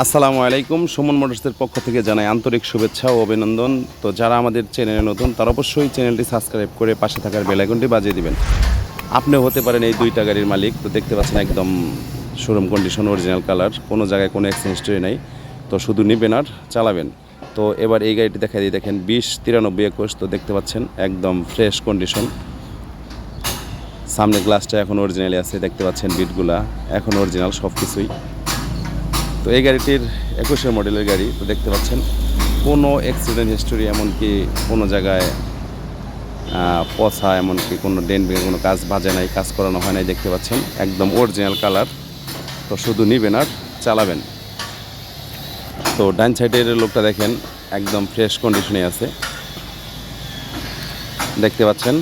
আসসালামু আলাইকুম। সুমন মোটরসের পক্ষ থেকে জানাই আন্তরিক শুভেচ্ছা ও অভিনন্দন। তো যারা আমাদের চ্যানেলে নতুন তারা অবশ্যই চ্যানেলটি সাবস্ক্রাইব করে পাশে থাকার বেল আইকনটি বাজিয়ে দিবেন। আপনিও হতে পারেন এই দুইটা গাড়ির মালিক। তো দেখতে পাচ্ছেন একদম শোরুম কন্ডিশন, অরিজিনাল কালার, কোনো জায়গায় কোনো অ্যাক্সিডেন্ট হিস্টরি নাই। তো শুধু নিবেন আর চালাবেন। তো এবার এই গাড়িটি দেখাই দিয়ে দেখেন 20-93-21। তো দেখতে পাচ্ছেন একদম ফ্রেশ কন্ডিশন। সামনে গ্লাসটা এখন অরিজিনালি আছে, দেখতে পাচ্ছেন বিটগুলা এখন অরিজিনাল সব কিছুই। তো এই গাড়িটির 21-এর মডেলের গাড়ি। তো দেখতে পাচ্ছেন কোনো অ্যাক্সিডেন্ট হিস্টোরি, এমনকি কোনো জায়গায় পচা, এমনকি কোনো ডেন্ট ভেঙে কোনো কাজ বাজে নাই, কাজ করানো হয় নাই। দেখতে পাচ্ছেন একদম অরিজিনাল কালার। তো শুধু নিবেন আর চালাবেন। তো ডান সাইডের লোকটা দেখেন একদম ফ্রেশ কন্ডিশনে আছে, দেখতে পাচ্ছেন।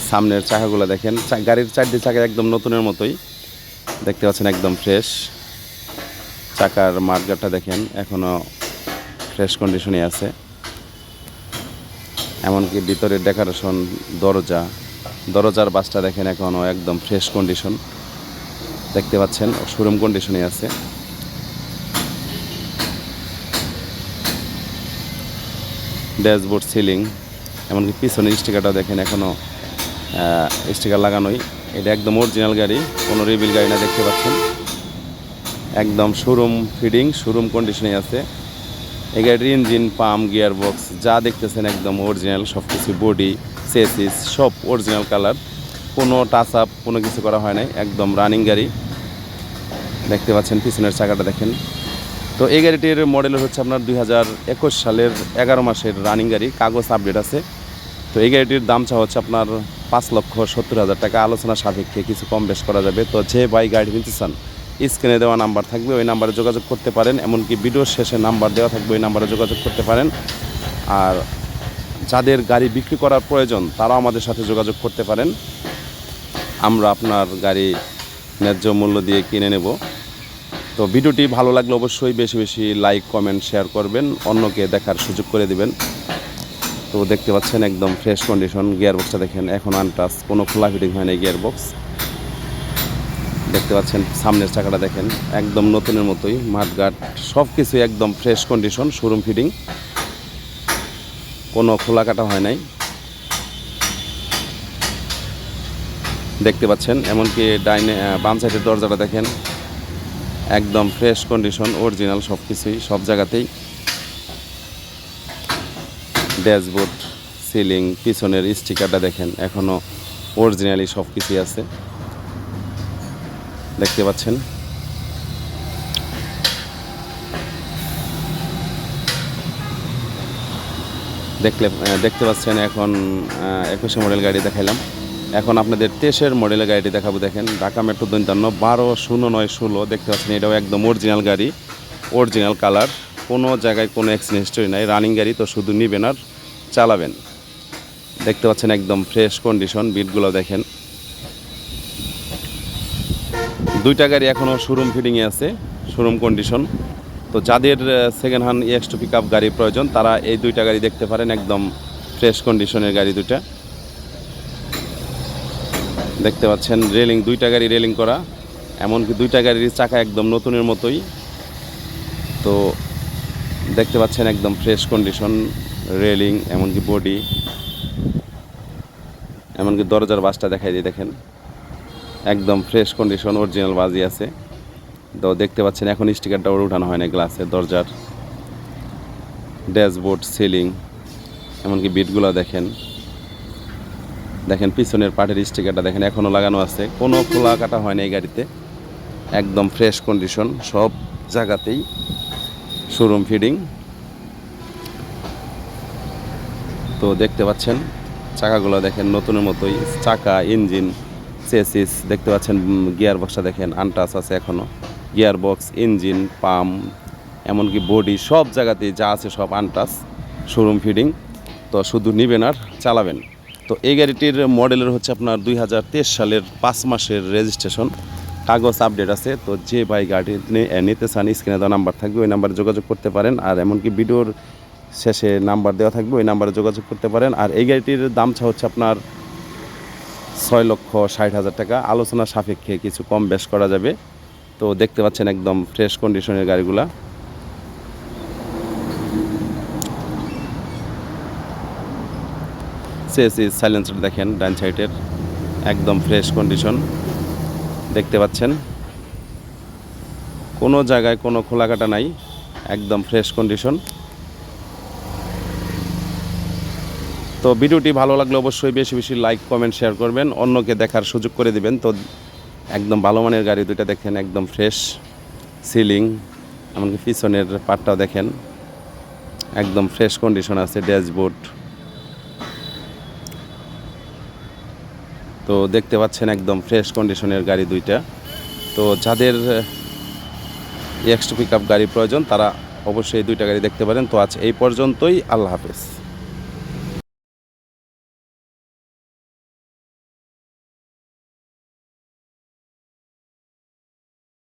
সামনের চাকাগুলো দেখেন, গাড়ির চারটি চাকা একদম নতুনের মতোই, দেখতে পাচ্ছেন একদম ফ্রেশ। চাকার মার্কারটা দেখেন এখনও ফ্রেশ কন্ডিশনে আছে। এমনকি ভিতরের ডেকোরেশন, দরজার বাসটা দেখেন এখনও একদম ফ্রেশ কন্ডিশন, দেখতে পাচ্ছেন শোরুম কন্ডিশনে আছে। ড্যাশবোর্ড, সিলিং, এমনকি পিছনের স্টিকারটা দেখেন এখনও স্টিকার লাগানোই। এটা একদম অরিজিনাল গাড়ি, কোনো রিবিল গাড়ি না, দেখতে পাচ্ছেন একদম শোরুম ফিডিং, শোরুম কন্ডিশনে আছে। এই গাড়ির ইঞ্জিন, পাম্প, গিয়ার বক্স যা দেখতেছেন একদম অরিজিনাল সব কিছু। বডি, চেসিস সব অরিজিনাল কালার, কোনো টাচ আপ কোনো কিছু করা হয় নাই, একদম রানিং গাড়ি, দেখতে পাচ্ছেন। পিছনের চাকাটা দেখেন। তো এই গাড়িটির মডেল হচ্ছে আপনার 2021 সালের 11 মাসের রানিং গাড়ি, কাগজ আপডেট আছে। তো এই গাড়িটির দাম চা হচ্ছে আপনার 5,70,000 টাকা। আলোচনা সাপেক্ষে কিছু কম বেশ করা যাবে। তো যে ভাই গাড়ি কিনতে চান, স্ক্রিনে দেওয়া নাম্বার থাকবে, ওই নাম্বারে যোগাযোগ করতে পারেন। এমনকি ভিডিওর শেষে নাম্বার দেওয়া থাকবে, ওই নাম্বারে যোগাযোগ করতে পারেন। আর যাদের গাড়ি বিক্রি করার প্রয়োজন তারাও আমাদের সাথে যোগাযোগ করতে পারেন। আমরা আপনার গাড়ি ন্যায্য মূল্য দিয়ে কিনে নেব। তো ভিডিওটি ভালো লাগলে অবশ্যই বেশি বেশি লাইক, কমেন্ট, শেয়ার করবেন, অন্যকে দেখার সুযোগ করে দিবেন। তো দেখতে পাচ্ছেন একদম ফ্রেশ কন্ডিশন। গিয়ার বক্সটা দেখেন এখন আনটাচ, কোনো খোলা ফিটিং হয় না গিয়ার বক্স, দেখতে পাচ্ছেন। সামনের চাকাটা দেখেন একদম নতুনের মতোই, মাঠঘাট সব কিছু একদম ফ্রেশ কন্ডিশন, শোরুম ফিটিং, কোনো খোলা কাটা হয় নাই, দেখতে পাচ্ছেন। এমনকি বাম সাইডের দরজাটা দেখেন একদম ফ্রেশ কন্ডিশন, অরিজিনাল সব কিছুই সব জায়গাতেই। ড্যাশবোর্ড, সিলিং, পিছনের স্টিকারটা দেখেন এখনও অরিজিনালি সব কিছুই আছে, দেখতে পাচ্ছেন। দেখতে পাচ্ছেন এখন 21 মডেল গাড়ি দেখাইলাম। এখন আপনাদের 23-এর মডেলের গাড়িটি দেখাবো। দেখেন ঢাকা মেট্রো 52 120916, দেখতে পাচ্ছেন এটাও একদম অরিজিনাল গাড়ি, অরিজিনাল কালার, কোনো জায়গায় কোনো অ্যাক্সিডেন্ট হিস্টরি নাই, রানিং গাড়ি। তো শুধু নিবেন আর চালাবেন, দেখতে পাচ্ছেন একদম ফ্রেশ কন্ডিশন। বিটগুলো দেখেন, দুইটা গাড়ি এখনও শোরুম ফিটিংয়ে আছে, শোরুম কন্ডিশন। তো যাদের second hand EX2 pick up গাড়ির প্রয়োজন তারা এই দুইটা গাড়ি দেখতে পারেন, একদম ফ্রেশ কন্ডিশনের গাড়ি দুইটা, দেখতে পাচ্ছেন। রেলিং, দুইটা গাড়ি রেলিং করা, এমনকি দুইটা গাড়ির চাকা একদম নতুনের মতোই। তো দেখতে পাচ্ছেন একদম ফ্রেশ কন্ডিশন, রেলিং, এমনকি বডি, এমনকি দরজার বাসটা দেখাই দিয়ে দেখেন একদম ফ্রেশ কন্ডিশন, অরিজিনাল বাজি আছে। তো দেখতে পাচ্ছেন এখন স্টিকারটা ওর উঠানো হয় না গ্লাসে, দরজার। ড্যাশবোর্ড, সিলিং, এমনকি বিটগুলো দেখেন পিছনের পার্টের স্টিকারটা দেখেন এখনও লাগানো আছে, কোনো খোলা কাটা হয় না এই গাড়িতে, একদম ফ্রেশ কন্ডিশন সব জায়গাতেই, শোরুম ফিডিং। তো দেখতে পাচ্ছেন চাকাগুলো দেখেন নতুনের মতোই, চাকা, ইঞ্জিন, চেসিস, দেখতে পাচ্ছেন। গিয়ার বক্সটা দেখেন আনটাচ আছে এখনও, গিয়ার বক্স, ইঞ্জিন, পাম্প, এমনকি বডি সব জায়গাতেই যা আছে সব আনটাচ, শোরুম ফিডিং। তো শুধু নিবেন আর চালাবেন। তো এই গাড়িটির মডেলের হচ্ছে আপনার 2023 সালের 5 মাসের রেজিস্ট্রেশন, কাগজ আপডেট আছে। তো যে ভাই গাড়ি নিতে চান স্ক্রিনে দেওয়া নাম্বার থাকবে, ওই নাম্বারে যোগাযোগ করতে পারেন। আর এমনকি ভিডিওর শেষে নাম্বার দেওয়া থাকবে, ওই নাম্বারে যোগাযোগ করতে পারেন। আর এই গাড়িটির দাম হচ্ছে আপনার 6,60,000 টাকা। আলোচনা সাপেক্ষে কিছু কম বেশ করা যাবে। তো দেখতে পাচ্ছেন একদম ফ্রেশ কন্ডিশনের গাড়িগুলা। সিএসি সাইলেন্সার দেখেন ডান সাইডের একদম ফ্রেশ কন্ডিশন দেখতে পাচ্ছেন, কোনো জায়গায় কোনো খোলাকাটা নাই, একদম ফ্রেশ কন্ডিশন। তো ভিডিওটি ভালো লাগলে অবশ্যই বেশি বেশি লাইক কমেন্ট শেয়ার করবেন, অন্যকে দেখার সুযোগ করে দিবেন। তো একদম ভালো মানের গাড়ি দুইটা দেখেন, একদম ফ্রেশ সিলিং, এমনকি পিছনের পার্টটাও দেখেন একদম ফ্রেশ কন্ডিশন আছে, ড্যাশবোর্ড। তো দেখতে পাচ্ছেন একদম ফ্রেশ কন্ডিশনের গাড়ি দুইটা। তো যাদের এক্সট্রা পিক আপ গাড়ি প্রয়োজন তারা অবশ্যই এই দুইটা গাড়ি দেখতে পারেন। তো আজ এই পর্যন্তই, আল্লাহ হাফেজ।